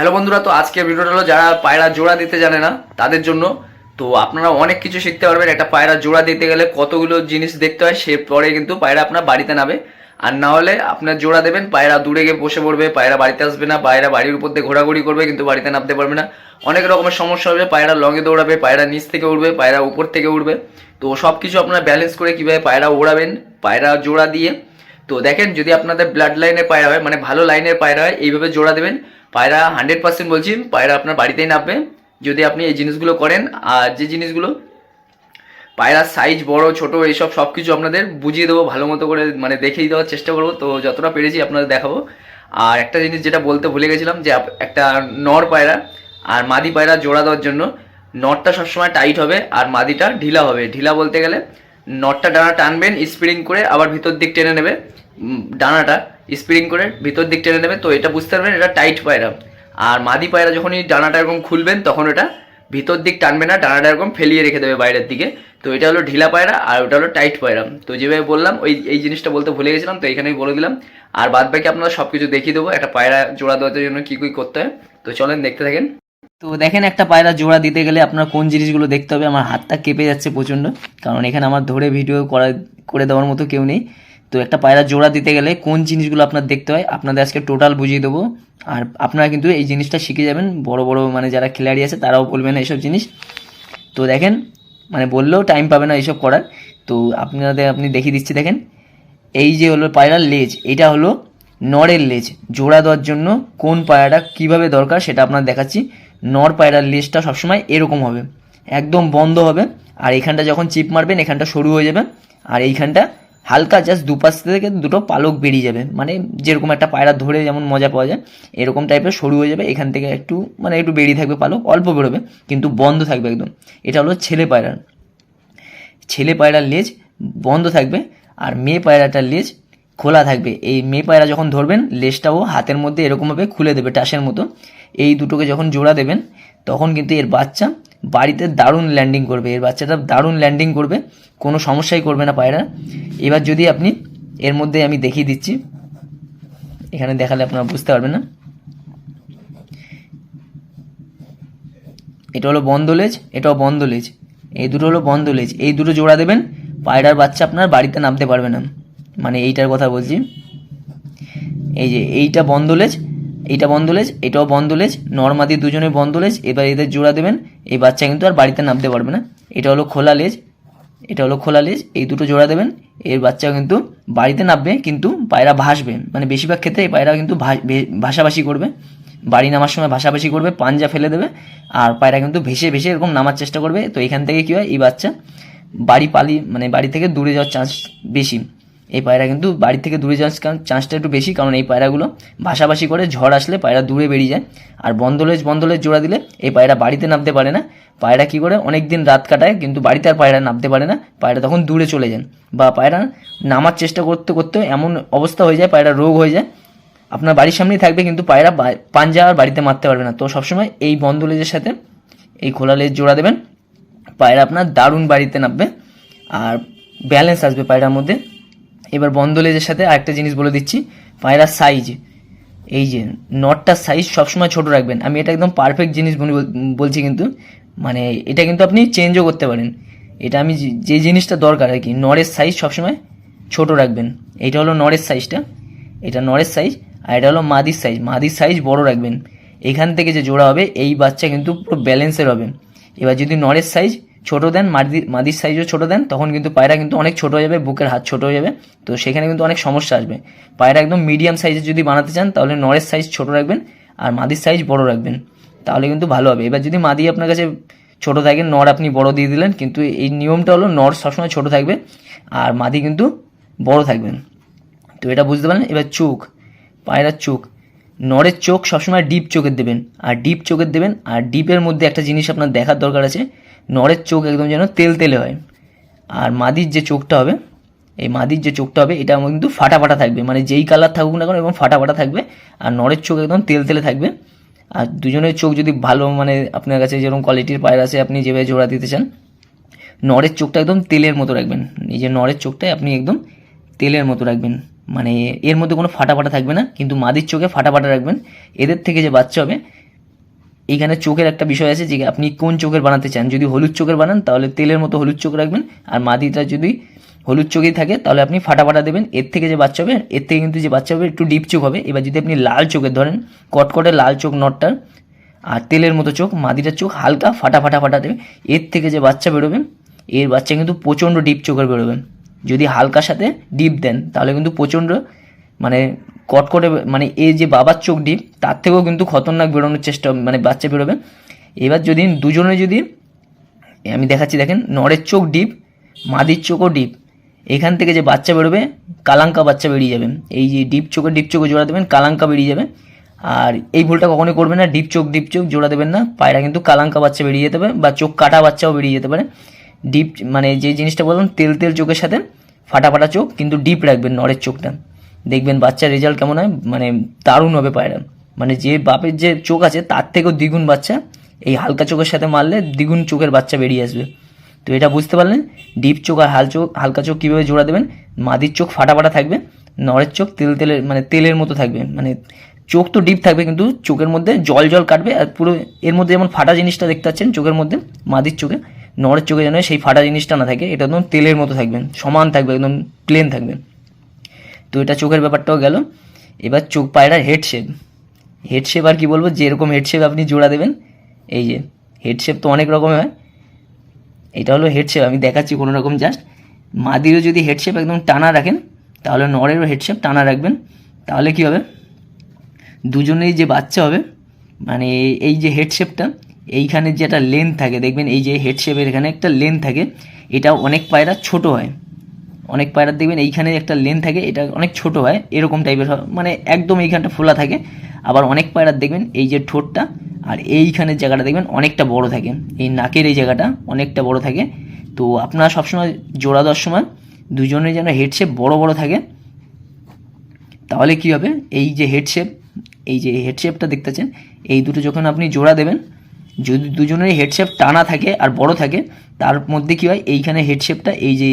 Hello বন্ধুরা, তো আজকের ভিডিওটা হলো যারা পায়রা জোড়া দিতে জানে না তাদের জন্য। তো আপনারা অনেক কিছু শিখতে পারবেন। একটা পায়রা জোড়া দিতে গেলে কতগুলো জিনিস দেখতে হয়, সে পরে কিন্তু পায়রা আপনার বাড়িতে নাবে। আর না হলে আপনার জোড়া দেবেন, পায়রা দূরে গিয়ে বসে পড়বে, পায়রা বাড়িতে আসবে না, পায়রা বাড়ির উপর দিয়ে ঘোরাঘুরি করবে কিন্তু বাড়িতে নামতে পারবে না। অনেক রকমের সমস্যা হবে, পায়রা লঙে দৌড়াবে, পায়রা নিচ থেকে উঠবে, পায়রা উপর থেকে উঠবে। তো সব কিছু আপনারা ব্যালেন্স করে কীভাবে পায়রা ওড়াবেন পায়রা জোড়া দিয়ে। তো দেখেন, যদি আপনাদের ব্লাড লাইনের পায়রা হয়, মানে ভালো লাইনের পায়রা হয়, এইভাবে জোড়া দেবেন, পায়রা 100% বলছি পায়রা আপনার বাড়িতেই নামবে যদি আপনি এই জিনিসগুলো করেন। আর যে জিনিসগুলো পায়রার সাইজ বড় ছোট এইসব সব কিছু আপনাদের বুঝিয়ে দেবো, ভালো মতো করে মানে দেখিয়ে দেওয়ার চেষ্টা করবো, তো যতটা পেরেছি আপনাদের দেখাবো। আর একটা জিনিস যেটা বলতে ভুলে গেছিলাম, যে একটা নর পায়রা আর মাদি পায়রা জোড়া দেওয়ার জন্য নটটা সবসময় টাইট হবে আর মাদিটা ঢিলা হবে। ঢিলা বলতে গেলে নটটা ডানা টানবেন স্প্রিং করে, আবার ভিতর দিক টেনে নেবে, ডানাটা স্প্রিং করে ভিতর দিক টেনে নেবে, তো এটা বুঝতে পারবেন এটা টাইট পায়রা। আর মাদি পায়রা যখনই ডানাটা এরকম খুলবেন তখন এটা ভিতর দিক টানবে না, ডানাটা এরকম ফেলিয়ে রেখে দেবে বাইরের দিকে। তো এটা হলো ঢিলা পায়রা আর ওটা হলো টাইট পায়রা। তো যেভাবে বললাম এই জিনিসটা বলতে ভুলে গেছিলাম, তো এখানেই বলে দিলাম। আর বাদ বাকি আপনারা সব কিছু দেখিয়ে দেবো একটা পায়রা জোড়া দেওয়ার জন্য কী কী করতে হয়। তো চলেন দেখতে থাকেন। তো দেখেন, একটা পায়রা জোড়া দিতে গেলে আপনার কোন জিনিসগুলো দেখতে হবে। আমার হাতটা কেঁপে যাচ্ছে প্রচণ্ড, কারণ এখানে আমার ধরে ভিডিও করে দেওয়ার মতো কেউ নেই। তো একটা পায়রা জোড়া দিতে গেলে কোন জিনিসগুলো আপনার দেখতে হয় আপনাদের আজকে টোটাল বুঝিয়ে দেবো। আর আপনারা কিন্তু এই জিনিসটা শিখে যাবেন, বড় বড় মানে যারা খিলাড়ি আছে তারাও বলবেন এইসব জিনিস। তো দেখেন, মানে বললেও টাইম পাবে না এইসব করার। তো আপনি দেখিয়ে দিচ্ছি। দেখেন, এই যে হলো পায়রার লেজ, এটা হলো নরের লেজ। জোড়া দেওয়ার জন্য কোন পায়রাটা কিভাবে দরকার সেটা আপনার দেখাচ্ছি। নর পায়রার লেজটা সবসময় এরকম হবে, একদম বন্ধ হবে। আর এইখানটা যখন চিপ মারবেন এখানটা সরু হয়ে যাবে, আর এইখানটা হালকা জাস্ট দুপাশ থেকে দুটো পালক বেরিয়ে যাবে, মানে যেরকম একটা পায়রা ধরে যেমন মজা পাওয়া যায় এরকম টাইপের সরু হয়ে যাবে। এখান থেকে একটু মানে একটু বেরিয়ে থাকবে পালক, অল্প বেরোবে কিন্তু বন্ধ থাকবে একদম। এটা হলো ছেলে পায়রার লেজ বন্ধ থাকবে, আর মেয়ে পায়রাটার লেজ খোলা থাকবে। এই মেয়ে পায়রা যখন ধরবেন লেজটাও হাতের মধ্যে এরকমভাবে খুলে দেবে টাসের মতো। এই দুটোকে যখন জোড়া দেবেন তখন কিন্তু এর বাচ্চা বাড়িতে দারুণ ল্যান্ডিং করবে, এর বাচ্চাটা দারুণ ল্যান্ডিং করবে, কোনো সমস্যাই করবে না পায়রা। এবার যদি আপনি এর মধ্যে আমি দেখিয়ে দিচ্ছি, এখানে দেখালে আপনারা বুঝতে পারবেন না। এটা হলো বন্ধ লেজ, এটাও বন্ধ লেজ, এই দুটো হলো বন্ধ লেজ। এই দুটো জোড়া দেবেন, পায়রার বাচ্চা আপনার বাড়িতে নামতে পারবে না, মানে এইটার কথা বলছি। এই যে এইটা বন্ধ লেজ, এইটা বন্ধ লেজ, এটাও বন্ধ লেজ, নরমাদি দুজনে বন্ধ লেজ। এবার এদের জোড়া দেবেন, এই বাচ্চা কিন্তু আর বাড়িতে নামতে পারবে না। এটা হলো খোলা লেজ, এটা হলো খোলা লেজ, এই দুটো জোড়া দেবেন, এর বাচ্চা কিন্তু বাড়িতে নামবে কিন্তু পায়রা ভাসবে, মানে বেশিরভাগ ক্ষেত্রে এই পায়রা কিন্তু ভাসাভাসি করবে, বাড়ি নামার সময় ভাসাভাসি করবে, পাঞ্জা ফেলে দেবে, আর পায়রা কিন্তু ভেসে ভেসে এরকম নামার চেষ্টা করবে। তো এখান থেকে কী হয়, এই বাচ্চা মানে বাড়ি থেকে দূরে যাওয়ার চান্স বেশি। এই পায়রা কিন্তু বাড়ি থেকে দূরে যাওয়ার চান্সটা একটু বেশি, কারণ এই পায়রাগুলো ভাসাভাসি করে, ঝড় আসলে পায়রা দূরে বেরিয়ে যায়। আর বন্ধ লেজ জোড়া দিলে এই পায়রা বাড়িতে নামতে পারে না। পায়রা কী করে অনেক দিন রাত কাটায় কিন্তু বাড়িতে আর পায়রা নামতে পারে না, পায়রা তখন দূরে চলে যান, বা পায়রা নামার চেষ্টা করতে করতে এমন অবস্থা হয়ে যায় পায়রা রোগ হয়ে যায়। আপনার বাড়ির সামনেই থাকবে কিন্তু পায়রা পাঞ্জা আর বাড়িতে মারতে পারবে না। তো সবসময় এই বন্ধ লেজের সাথে এই খোলা লেজ জোড়া দেবেন, পায়রা আপনার দারুণ বাড়িতে নামবে আর ব্যালেন্স আসবে পায়রার মধ্যে। এবার বন্ধ লেজের সাথে আরেকটা জিনিস বলে দিচ্ছি, পায়রার সাইজ। এই যে নটটার সাইজ সবসময় ছোট রাখবেন। আমি এটা একদম পারফেক্ট জিনিস বলছি, কিন্তু মানে এটা কিন্তু আপনি চেঞ্জও করতে পারেন। এটা আমি যে জিনিসটা দরকার আর কি, নরের সাইজ সবসময় ছোট রাখবেন। এইটা হলো নরের সাইজটা, এটা নরের সাইজ, আর এটা হলো মাদির সাইজ বড় রাখবেন। এখান থেকে যে জোড়া হবে এই বাচ্চা কিন্তু পুরো ব্যালেন্সের হবে। এবার যদি নরের সাইজ ছোটো দেন, মাদির সাইজও ছোটো দেন, তখন কিন্তু পায়রা কিন্তু অনেক ছোটো হয়ে যাবে, বুকের হাত ছোটো হয়ে যাবে, তো সেখানে কিন্তু অনেক সমস্যা আসবে। পায়রা একদম মিডিয়াম সাইজের যদি বানাতে চান তাহলে নরের সাইজ ছোটো রাখবেন আর মাদির সাইজ বড় রাখবেন, তাহলে কিন্তু ভালো হবে। এবার যদি মাদি আপনার কাছে ছোটো থাকে, নর আপনি বড় দিয়ে দিলেন, কিন্তু এই নিয়মটা হলো নর সবসময় ছোটো থাকবে আর মাদি কিন্তু বড় থাকবেন। তো এটা বুঝতে পারলেন। এবার চোখ, পায়রার চোখ, নরের চোখ সবসময় ডিপ চোখের দেবেন, আর ডিপের মধ্যে একটা জিনিস আপনার দেখার দরকার আছে, নরের চোখ একদম যেন তেল তেলে হয়। আর মাদির যে চোখটা হবে, এটা কিন্তু ফাটা ফাটা থাকবে, মানে যেই কালার থাকুক না কেন এবং ফাটা ফাটা থাকবে। আর নরের চোখ একদম তেল তেলে থাকবে। আর দুজনের চোখ যদি ভালো, মানে আপনার কাছে যেরকম কোয়ালিটির পায়রা আছে আপনি যেভাবে জোড়া দিতে চান, নরের চোখটা একদম তেলের মতো রাখবেন। নিজের নরের চোখটাই আপনি একদম তেলের মতো রাখবেন, মানে এর মধ্যে কোনো ফাটা ফাটা থাকবে না, কিন্তু মাদির চোখে ফাটা ফাটা রাখবেন। এদের থেকে যে বাচ্চা হবে এইখানে চোখের একটা বিষয় আছে যে আপনি কোন চোখের বানাতে চান। যদি হলুদ চোখের বানান তাহলে তেলের মতো হলুদ চোখ রাখবেন, আর মাদিটা যদি হলুদ চোখেই থাকে তাহলে আপনি ফাটা ফাটা দেবেন। এর থেকে যে বাচ্চা হবে, এর থেকে কিন্তু যে বাচ্চা হবে একটু ডিপ চোখ হবে। এবার যদি আপনি লাল চোখের ধরেন, কটকটে লাল চোখ নটটার, আর তেলের মতো চোখ মাদিটার চোখ হালকা ফাটা ফাটা ফাটা দেবে, এর থেকে যে বাচ্চা বেরোবে এর বাচ্চা কিন্তু প্রচণ্ড ডিপ চোখের বেরোবে। যদি হালকার সাথে ডিপ দেন তাহলে কিন্তু প্রচণ্ড মানে কটকটে, মানে এই যে বাবার চোখ ডিপ তার থেকেও কিন্তু খতরনাক বেরোনোর চেষ্টা মানে বাচ্চা বেরোবে। এবার যদি দুজনে যদি আমি দেখাচ্ছি, দেখেন নরের চোখ ডিপ, মাদির চোখও ডিপ, এখান থেকে যে বাচ্চা বেরোবে কালাঙ্কা বাচ্চা বেরিয়ে যাবে। এই যে ডিপ চোখে জোড়া দেবেন, কালাঙ্কা বেরিয়ে যাবে। আর এই ভুলটা কখনোই করবেন না, ডিপ চোখ জোড়া দেবেন না, পায়রা কিন্তু কালাঙ্কা বাচ্চা বেরিয়ে যেতে পারে, বা চোখ কাটা বাচ্চাও বেরিয়ে যেতে পারে। ডিপ মানে যে জিনিসটা বললাম তেল তেল চোখের সাথে ফাটা ফাটা চোখ, কিন্তু ডিপ রাখবেন নরের চোখটা, দেখবেন বাচ্চার রেজাল্ট কেমন হয়, মানে দারুণ হবে পায়রা। মানে যে বাপের যে চোখ আছে তার থেকেও দ্বিগুণ বাচ্চা এই হালকা চোখের সাথে মারলে দ্বিগুণ চোখের বাচ্চা বেরিয়ে আসবে। তো এটা বুঝতে পারলেন ডিপ চোখ আর হালকা চোখ কীভাবে জোড়া দেবেন। মাদির চোখ ফাটা ফাটা থাকবে, নরের চোখ তেলের মানে তেলের মতো থাকবে, মানে চোখ তো ডিপ থাকবে কিন্তু চোখের মধ্যে জল জল কাটবে, আর পুরো এর মধ্যে যেমন ফাটা জিনিসটা দেখতে পাচ্ছেন চোখের মধ্যে মাদির চোখে, নরের চোখে যেন সেই ফাটা জিনিসটা না থাকে, এটা একদম তেলের মতো থাকবেন, সমান থাকবে, একদম প্লেন থাকবে। তো এটা চোখের ব্যাপারটাও গেল। এবার চোখ পায়রার হেড শেপ আর কি বলবো, যেরকম হেড শেপ আপনি জোড়া দেবেন, এই যে হেড শেপ তো অনেক রকমের হয়, এটা হলো হেড শেপ, আমি দেখাচ্ছি কোনো রকম জাস্ট। মাদিরও যদি হেড শেপ একদম টানা রাখেন তাহলে নরেরও হেড শেপ টানা রাখবেন, তাহলে কী হবে দুজনেই যে বাচ্চা হবে, মানে এই যে হেড শেপটা এইখানে যে একটা লেন্থ থাকে দেখবেন, এই যে হেড শেপের এখানে একটা লেন্থ থাকে, এটা অনেক পায়রা ছোট হয়, অনেক পায়রার দেখবেন এইখানে একটা লেন্থ থাকে, এটা অনেক ছোট হয়, এরকম টাইপের হয়, মানে একদম এইখানটা ফোলা থাকে। আবার অনেক পায়রার দেখবেন এই যে ঠোঁটটা আর এইখানের জায়গাটা দেখবেন অনেকটা বড় থাকে, এই নাকের এই জায়গাটা অনেকটা বড় থাকে। তো আপনারা সবসময় জোড়া দেওয়ার সময় দুজনের যেন হেড শেপ বড় বড় থাকে, তাহলে কী হবে এই যে হেড শেপটা দেখতেছেন, এই দুটো যখন আপনি জোড়া দেবেন, যদি দুজনের হেড শেপ টানা থাকে আর বড় থাকে, তার মধ্যে কী হয় এইখানে হেড শেপটা এই যে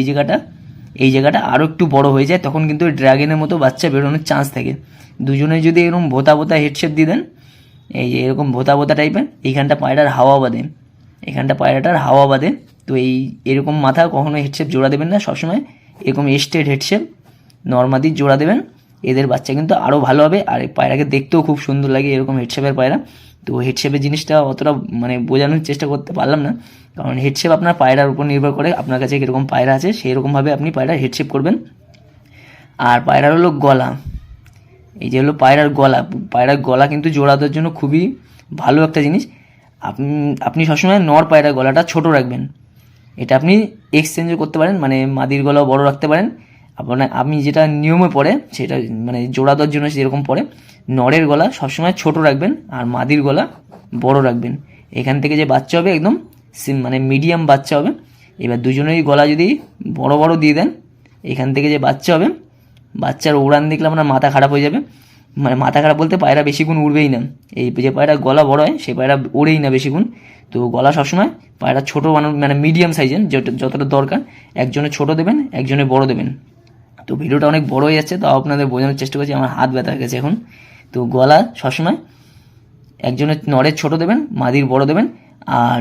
এই জায়গাটা আরও একটু বড় হয়ে যায়, তখন কিন্তু ড্রাগনের মতো বাচ্চা বেরোনোর চান্স থাকে। দুজনে যদি এরকম ভোতা হেড শেপ দিয়ে দেন, এই যে এরকম ভোতা টাইপের, এইখানটা পায়রার হাওয়া বাঁধে, এখানটা পায়রাটার হাওয়া বাঁধে, তো এরকম মাথা কখনো হেড শেপ জোড়া দেবেন না, সবসময় এরকম স্ট্রেট হেড শেপ নর্মাদি জোড়া দেবেন, এদের বাচ্চা কিন্তু আরও ভালো হবে, আর পায়রাকে দেখতেও খুব সুন্দর লাগে এরকম হেড শেপের পায়রা। তো হেড শেপের জিনিসটা অতটা মানে বোঝানোর চেষ্টা করতে পারলাম না, কারণ হেড শেপ আপনার পায়রার উপর নির্ভর করে, আপনার কাছে কীরকম পায়রা আছে সেই রকমভাবে আপনি পায়রার হেড শেপ করবেন। আর পায়রার হলো গলা, এই যে হলো পায়রার গলা কিন্তু জোড়া দেওয়ার জন্য খুবই ভালো একটা জিনিস। আপনি সবসময় নর পায়রার গলাটা ছোট রাখবেন, এটা আপনি এক্সচেঞ্জও করতে পারেন, মানে মাদির গলাও বড় রাখতে পারেন। আপনি যেটা নিয়মে পড়ে সেটা মানে জোড়া দেওয়ার জন্য যেরকম পড়ে, নরের গলা সবসময় ছোট রাখবেন আর মাদির গলা বড় রাখবেন। এখান থেকে যে বাচ্চা হবে একদম মানে মিডিয়াম বাচ্চা হবে। এবার দুজনেরই গলা যদি বড় বড় দিয়ে দেন, এখান থেকে যে বাচ্চা হবে, বাচ্চার উড়ান দেখলে আপনার মাথা খারাপ হয়ে যাবে, মানে মাথা খারাপ বলতে পায়রা বেশিক্ষণ উড়বেই না, এই যে পায়রা গলা বড় হয় সেই পায়রা ওড়েই না বেশিক্ষণ। তো গলা সবসময় পায়রা ছোটো মানে মিডিয়াম সাইজের যতটা দরকার, একজনে ছোট দেবেন একজনে বড় দেবেন। তো ভিডিওটা অনেক বড় হয়ে যাচ্ছে, তাও আপনাদের বোঝানোর চেষ্টা করছি, আমার হাত ব্যথা হয়ে গেছে এখন। তো গলা সবসময় একজনের নরের ছোট দেবেন, মাদির বড় দেবেন। আর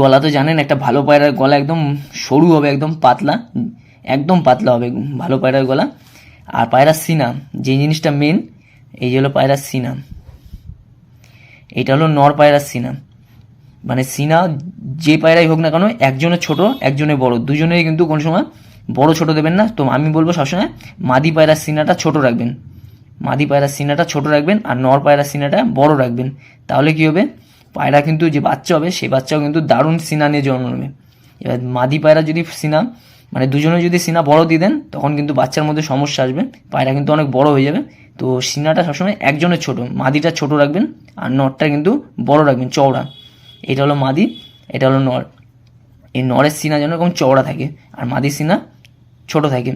গলা তো জানেন একটা ভালো পায়রার গলা একদম সরু হবে, একদম পাতলা হবে ভালো পায়রার গলা। আর পায়রার সিনা, যে জিনিসটা মেন, এই যে হলো পায়রার সিনা, এটা হলো নর পায়রার সিনা। মানে সিনা যে পায়রাই হোক না কেন, একজনের ছোট একজনের বড়, দুজনেই কিন্তু কোনো সময় বড় ছোট দেবেন না। তো আমি বলবো সবসময় মাদি পায়রার সিনাটা ছোট রাখবেন, আর নর পায়রার সিনাটা বড় রাখবেন। তাহলে কী হবে, পায়রা কিন্তু যে বাচ্চা হবে সেই বাচ্চাও কিন্তু দারুণ সিনা নিয়ে জন্ম নেবে। এবার মাদি পায়রা যদি সিনা মানে দুজনে যদি সিনা বড় দিয়ে দেন, তখন কিন্তু বাচ্চার মধ্যে সমস্যা আসবে, পায়রা কিন্তু অনেক বড় হয়ে যাবে। তো সিনাটা সবসময় একজনের ছোট, মাদিটা ছোট রাখবেন আর নরটা কিন্তু বড় রাখবেন, চওড়া। এটা হলো মাদি, এটা হলো নর। এই নরের সিনা যেন এরকম চওড়া থাকে আর মাদির সিনা ছোট থাকে।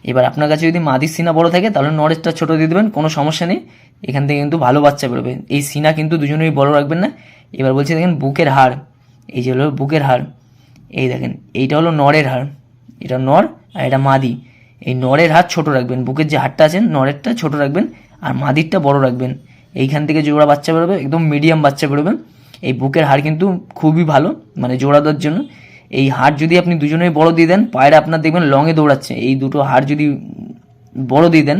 এবার আপনার কাছে যদি মাদির সিনা বড় থাকে তাহলে নরেরটা ছোট দিয়ে দেবেন, কোনো সমস্যা নেই, এখান থেকে কিন্তু ভালো বাচ্চা বেরোবে। এই সিনা কিন্তু দুজনেরই বড় রাখবেন না। এবার বলছি দেখেন বুকের হাড়, এই যে হলো বুকের হাড়, এই দেখেন এইটা হলো নরের হাড়, এটা নর আর এটা মাদি। এই নরের হাড় ছোট রাখবেন, বুকের যে হাড়টা আছে নরেরটা ছোট রাখবেন আর মাদিরটা বড় রাখবেন। এইখান থেকে জোড়া বাচ্চা বেরোবে, একদম মিডিয়াম বাচ্চা বেরোবে। এই বুকের হাড় কিন্তু খুবই ভালো মানে জোড়া দেওয়ার জন্য। এই হাড় যদি আপনি দুজনেই বড় দিয়ে দেন, পায়রা আপনার দেখবেন লংয়ে দৌড়াচ্ছে। এই দুটো হাড় যদি বড় দিয়ে দেন,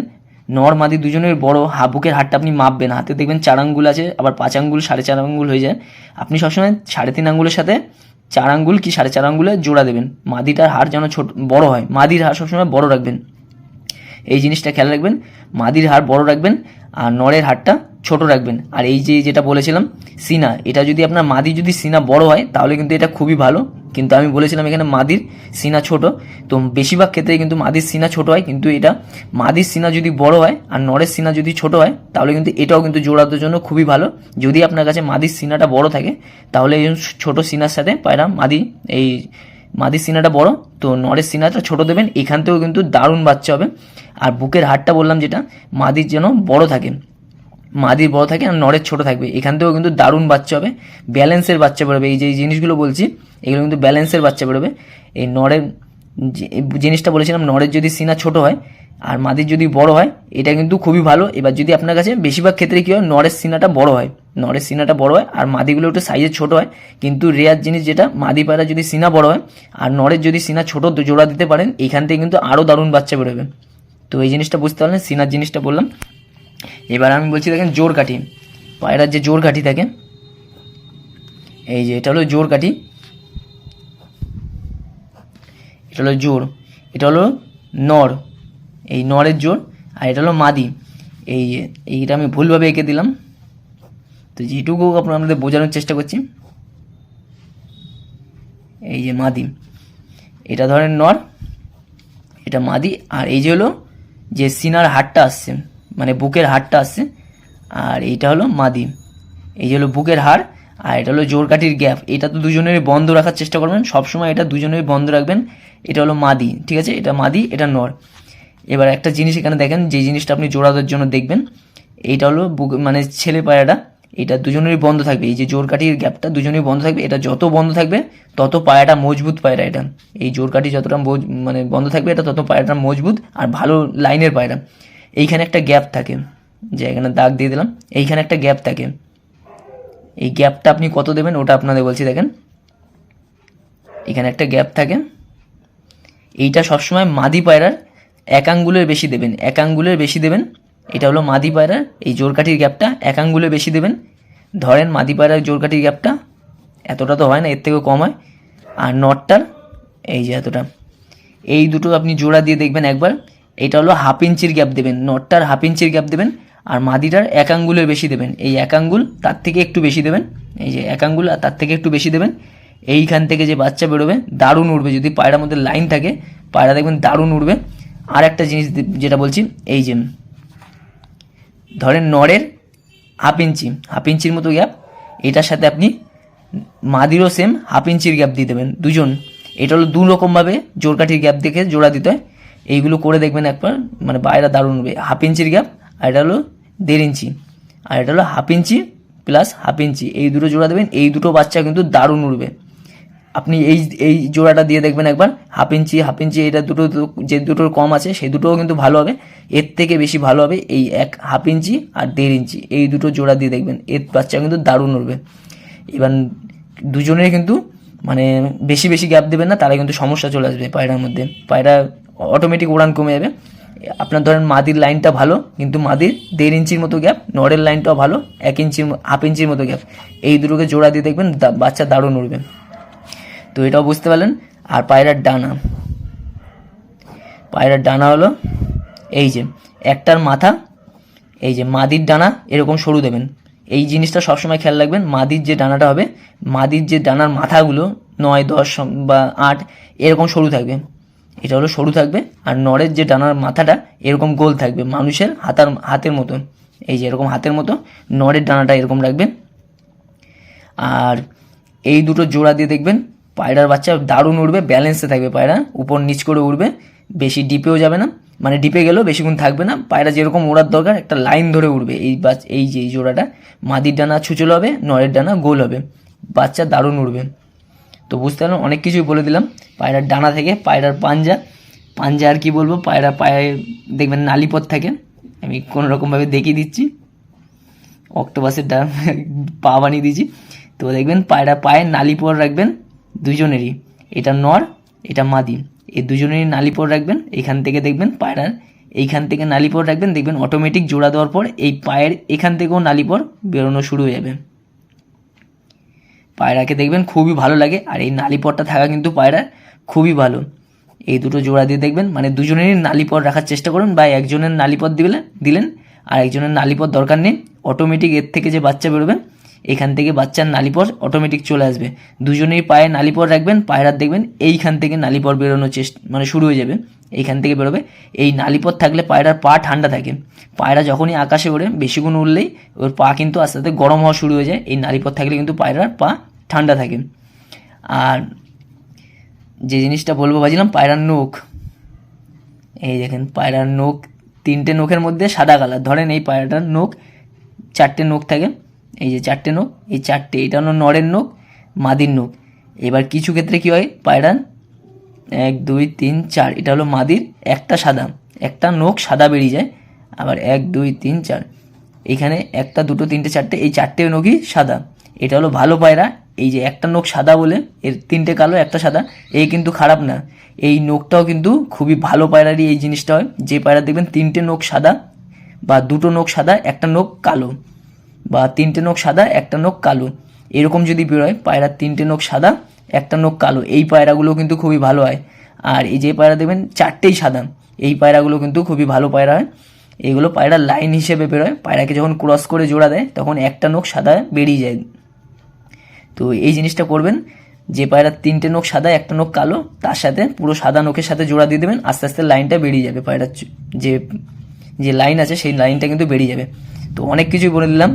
নর মাদি দুজনের বড়, বুকের হাড়টা আপনি মাপবেন, হাতে দেখবেন 4 আঙ্গুল আছে, আবার 5 আঙ্গুল 4.5 আঙ্গুল হয়ে যায়। আপনি সবসময় 3.5 আঙ্গুলের সাথে 4 আঙ্গুল কি 4.5 আঙ্গুলে জোড়া দেবেন। মাদিটার হাড় যেন ছোট বড় হয়, মাদির হাড় সবসময় বড় রাখবেন, এই জিনিসটা খেয়াল রাখবেন। মাদির হাড় বড় রাখবেন আর নরের হাড়টা ছোট রাখবেন। আর এই যেটা বলেছিলাম সিনা, এটা যদি আপনার মাদির যদি সিনা বড় হয় তাহলে কিন্তু এটা খুবই ভালো। কিন্তু আমি বলেছিলাম এখানে মাদির সিনা ছোট, তো বেশিরভাগ ক্ষেত্রে কিন্তু মাদির সিনা ছোট হয়। কিন্তু এটা মাদির সিনা যদি বড় হয় আর নরের সিনা যদি ছোট হয় তাহলে কিন্তু এটাও কিন্তু জোড়াদের জন্য খুবই ভালো। যদি আপনার কাছে মাদির সিনাটা বড় থাকে তাহলে এই ছোট সিনার সাথে পায়রা মাদির সিনাটা বড়, তো নরের সিনাটা ছোট দেবেন, এখান থেকেও কিন্তু দারুণ বাচ্চা হবে। আর বুকের হাড়টা বললাম যেটা মাদির যেন বড় থাকে, মাদির বড় থাকে আর নরের ছোট থাকবে, এখান থেকেও কিন্তু দারুণ বাচ্চা হবে, ব্যালেন্সের বাচ্চা বেরোবে। এই যে জিনিসগুলো বলছি এগুলো কিন্তু ব্যালেন্সের বাচ্চা বেরোবে। এই নরের জিনিসটা বলেছিলাম, নরের যদি সিনা ছোট হয় আর মাদির যদি বড় হয় এটা কিন্তু খুবই ভালো। এবার যদি আপনার কাছে বেশিরভাগ ক্ষেত্রে কী হয়, নরের সিনাটা বড় হয়, নরের সিনাটা বড় হয় আর মাদিগুলো একটু সাইজে ছোট হয়। কিন্তু রেয়ার জিনিস যেটা মাদি পায়রা যদি সিনা বড় হয় আর নরের যদি সিনা ছোট জোড়া দিতে পারেন, এখান থেকে কিন্তু আরও দারুণ বাচ্চা বেরোবে। তো এই জিনিসটা বুঝতে পারলেন, সিনার জিনিসটা বললাম। এবার আমি বলছি দেখেন জোর কাঠি, পায়রার যে জোর কাঠি থাকে, এই যে এটা হলো জোর কাঠি, এটা হলো জোর, এটা হলো নর, এই নরের জোর, আর এটা হলো মাদি। এইটা আমি ভুলভাবে এঁকে দিলাম, তো যেটুকু আপনাদের বোঝানোর চেষ্টা করছি। এই যে মাদি, এটা ধরেন নর, এটা মাদি, আর এই যে হলো যে সিনার হাড়টা আসছে মানে বুকের হাড়টা আসছে, আর এইটা হলো মাদি। এই যে হলো বুকের হাড় আর এটা হলো জোর কাঠির গ্যাপ। এটা তো দুজনেরই বন্ধ রাখার চেষ্টা করবেন সবসময়, এটা দুজনেরই বন্ধ রাখবেন। এটা হলো মাদি, ঠিক আছে, এটা মাদি, এটা নর। এবার একটা জিনিস এখানে দেখেন, যে জিনিসটা আপনি জোড়াদের জন্য দেখবেন, এইটা হলো বুক মানে ছেলে পায়রাটা, এটা দুজনেরই বন্ধ থাকবে। এই যে জোর কাঠির গ্যাপটা দুজনেরই বন্ধ থাকবে, এটা যত বন্ধ থাকবে তত পায়রাটা মজবুত পায়রা। এটা এই জোর কাঠি যতটা মানে বন্ধ থাকবে এটা তত পায়রাটা মজবুত আর ভালো লাইনের পায়রা। এইখানে একটা গ্যাপ থাকে, যে এখানে দাগ দিয়ে দিলাম, এইখানে একটা গ্যাপ থাকে, এই গ্যাপটা আপনি কত দেবেন ওটা আপনাদের বলছি। দেখেন এখানে একটা গ্যাপ থাকে, এইটা সবসময় মাদি পায়রার 1 আঙ্গুলের বেশি দেবেন, 1 আঙ্গুলের বেশি দেবেন। এটা হলো মাদি পায়রার এই জোরকাঠির গ্যাপটা 1 আঙ্গুলের বেশি দেবেন। ধরেন মাদি পায়রার জোরকাঠির গ্যাপটা এতটা তো হয় না, এর থেকেও কম হয়। আর নটটার এই যে এতটা, এই দুটো আপনি জোড়া দিয়ে দেখবেন একবার। এটা হলো 1/2 ইঞ্চির গ্যাপ দেবেন, নটটার 1/2 ইঞ্চির গ্যাপ দেবেন, আর মাদিটার 1 আঙ্গুলের বেশি দেবেন। এই 1 আঙ্গুল তার থেকে একটু বেশি দেবেন, এই যে 1 আঙ্গুল আর তার থেকে একটু বেশি দেবেন। এইখান থেকে যে বাচ্চা বেরোবে দারুণ উড়বে, যদি পায়রার মধ্যে লাইন থাকে পায়রা দেখবেন দারুণ উড়বে। আর একটা জিনিস যেটা বলছি, এই যে ধরেন নরের 1/2 ইঞ্চির মতো গ্যাপ, এটার সাথে আপনি মাদিরও সেম 1/2 ইঞ্চির গ্যাপ দিয়ে দেবেন দুজন। এটা হলো 2 রকমভাবে জোরকাঠির গ্যাপ দেখে জোড়া দিতে হয়, এইগুলো করে দেখবেন একবার, মানে পায়রা দারুণ উড়বে। 1/2 ইঞ্চির গ্যাপ, আর এটা হলো 1.5 ইঞ্চি, আর এটা হলো 1/2 ইঞ্চি প্লাস 1/2 ইঞ্চি, এই দুটো জোড়া দেবেন। এই দুটো বাচ্চা কিন্তু দারুণ উড়বে। আপনি এই জোড়াটা দিয়ে দেখবেন একবার, 1/2 ইঞ্চি 1/2 ইঞ্চি, এটা দুটো যে দুটোর কম আছে সেই দুটোও কিন্তু ভালো হবে, এর থেকে বেশি ভালো হবে এই 1/2 ইঞ্চি আর 1.5 ইঞ্চি, এই দুটো জোড়া দিয়ে দেখবেন, এর বাচ্চা কিন্তু দারুণ উড়বে। এবার দুজনের কিন্তু মানে বেশি বেশি গ্যাপ দেবেন না, তাহলে কিন্তু সমস্যা চলে আসবে পায়রার মধ্যে, পায়রা অটোমেটিক উড়ান কমে যাবে। আপনার ধরেন মাদির লাইনটা ভালো, কিন্তু মাদির 1.5 ইঞ্চির মতো গ্যাপ, নরের লাইনটাও ভালো 1 ইঞ্চির 1/2 ইঞ্চির মতো গ্যাপ, এই দুটোকে জোড়া দিয়ে দেখবেন বাচ্চা দারুণ উড়বে। তো এটাও বুঝতে পারলেন। আর পায়রার ডানা, পায়রার ডানা হলো এই যে একটার মাথা, এই যে মাদির ডানা এরকম সরু দেবেন। এই জিনিসটা সবসময় খেয়াল রাখবেন, মাদির যে ডানাটা হবে, মাদির যে ডানার মাথাগুলো 9, 10 বা 8 এরকম সরু থাকবে, এটা হলো সরু থাকবে। আর নরের যে ডানার মাথাটা এরকম গোল থাকবে, মানুষের হাতের মতো, এই যে এরকম হাতের মতো নরের ডানাটা এরকম রাখবেন। আর এই দুটো জোড়া দিয়ে দেখবেন পায়রার বাচ্চা দারুণ উড়বে, ব্যালেন্সে থাকবে পায়রা, উপর নিচ করে উড়বে, বেশি ডিপেও যাবে না, মানে ডিপে গেলেও বেশিক্ষণ থাকবে না, পায়রা যেরকম ওড়ার দরকার একটা লাইন ধরে উড়বে। এই যে এই জোড়াটা, মাদির ডানা ছুচল হবে, নরের ডানা গোল হবে, বাচ্চা দারুণ উড়বে। তো বুঝতে পারলাম, অনেক কিছুই বলে দিলাম পায়রার ডানা থেকে। পায়রার পাঞ্জা আর কি বলবো, পায়রা পায়ে দেখবেন নালিপথ থাকে, আমি কোনো রকমভাবে দেখিয়ে দিচ্ছি, অক্টোপাসের পা বানিয়ে দিয়েছি। তো দেখবেন পায়রা পায়ে নালি পর রাখবেন দুজনেরই, এটা নর এটা মাদি, এই দুজনেরই নালি পর রাখবেন। এখান থেকে দেখবেন পায়রার এইখান থেকে নালি পর রাখবেন, দেখবেন অটোমেটিক জোড়া দেওয়ার পর এই পায়ের এখান থেকেও নালি পর বেরোনো শুরু হয়ে যাবে। পায়রাকে দেখবেন খুবই ভালো লাগে, আর এই নালি পরটা থাকা কিন্তু পায়রার খুবই ভালো। এই দুটো জোড়া দিয়ে দেখবেন মানে দুজনেরই নালি পর রাখার চেষ্টা করুন, বা একজনের নালি পর দিলেন আর একজনের নালি পর দরকার নেই, অটোমেটিক এর থেকে যে বাচ্চা বেরোবে এখান থেকে বাচ্চার নালিপর অটোমেটিক চলে আসবে। দুজনেই পায়ে নালিপর রাখবেন, পায়রার দেখবেন এইখান থেকে নালিপর বেরোনোর মানে শুরু হয়ে যাবে, এইখান থেকে বেরোবে। এই নালিপর থাকলে পায়রার পা ঠান্ডা থাকে, পায়রা যখনই আকাশে ওড়ে বেশিক্ষণ উড়লেই ওর পা কিন্তু আস্তে আস্তে গরম হওয়া শুরু হয়ে যায়। এই নালিপর থাকলে কিন্তু পায়রার পা ঠান্ডা থাকে। আর যে জিনিসটা বলবো ভাবছিলাম পায়রার নখ, এই দেখেন পায়রার নখ, 3টে নখের মধ্যে সাদা কালার। ধরেন এই পায়রাটার নখ 4টে নখ থাকে, এই যে 4টে নখ, এই 4টে, এটা হলো নরের নখ, মাদির নখ। এবার কিছু ক্ষেত্রে কী হয়, পায়রার 1 2 3 4, এটা হলো মাদির, একটা সাদা, একটা নখ সাদা বেরিয়ে যায়। আবার 1 2 3 4, এইখানে 1 2 3 4টে, এই 4টে নখই সাদা, এটা হলো ভালো পায়রা। এই যে একটা নখ সাদা বলে এর 3টে কালো একটা সাদা, এই কিন্তু খারাপ না, এই নখটাও কিন্তু খুবই ভালো পায়রারই এই জিনিসটা হয়। যে পায়রা দেখবেন 3টে নখ সাদা বা 2টো নখ সাদা একটা নখ কালো, বা 3টে নখ সাদা একটা নখ কালো, এরকম যদি বেরোয় পায়রার 3টে নখ সাদা একটা নখ কালো, এই পায়রাগুলো কিন্তু খুবই ভালো হয়। আর এই যে পায়রা দেবেন 4টেই সাদা, এই পায়রাগুলো কিন্তু খুবই ভালো পায়রা হয়। এইগুলো পায়রার লাইন হিসেবে বেরোয়, পায়রাকে যখন ক্রস করে জোড়া দেয় তখন একটা নখ সাদা বেরিয়ে যায়। তো এই জিনিসটা করবেন, যে পায়রার 3টে নখ সাদা একটা নখ কালো, তার সাথে পুরো সাদা নখের সাথে জোড়া দিয়ে দেবেন, আস্তে আস্তে লাইনটা বেরিয়ে যাবে, পায়রার যে লাইন আছে সেই লাইনটা কিন্তু বেরিয়ে যাবে। তো অনেক কিছুই বলে দিলাম,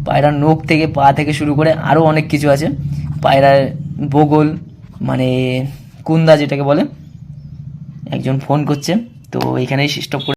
পায়রার নখ থেকে পা থেকে শুরু করে আরও অনেক কিছু আছে। পায়রার বগল মানে কুন্দা যেটাকে বলে, একজন ফোন করছে, তো এখানেই স্টপ করে